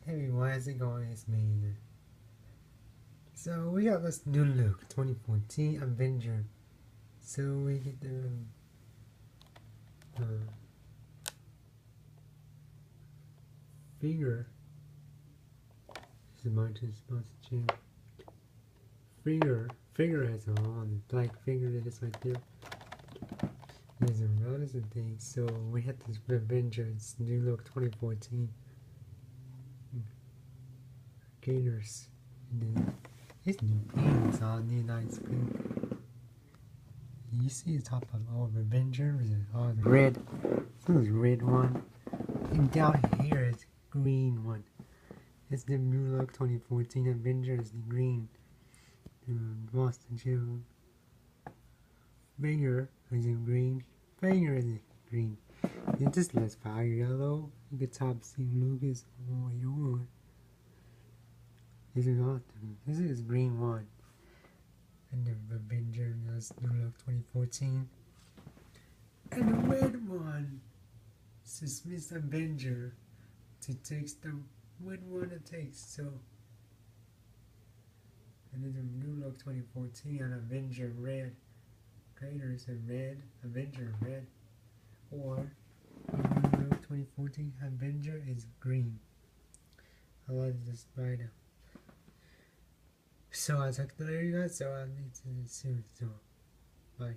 Hey, why is it going as me? So we got this new look, 2014 Avenger. So we get the finger. This is my sponsorship. Finger has on the black finger that is right there. There's a lot of things. So we had this Avenger, it's new look 2014. Gators. And then his new pink is on the nice pink. You see the top of all Avenger is all the red. This is red one. And down here is green one. It's the new look 2014 Avenger is the green. Boston Chevy. Finger is in green. Finger is in green. And this last fire yellow. You can top see Lucas. Oh, you want. This is awesome. This is green one. And the Avenger is new look 2014. And the red one. This is Miss Avenger. To take the red one it takes. So. And then the new look 2014 on Avenger red. Gators in red. Avenger red. Or new look 2014 Avenger is green. I like this spider. So I took the area, so I need to see it. So bye.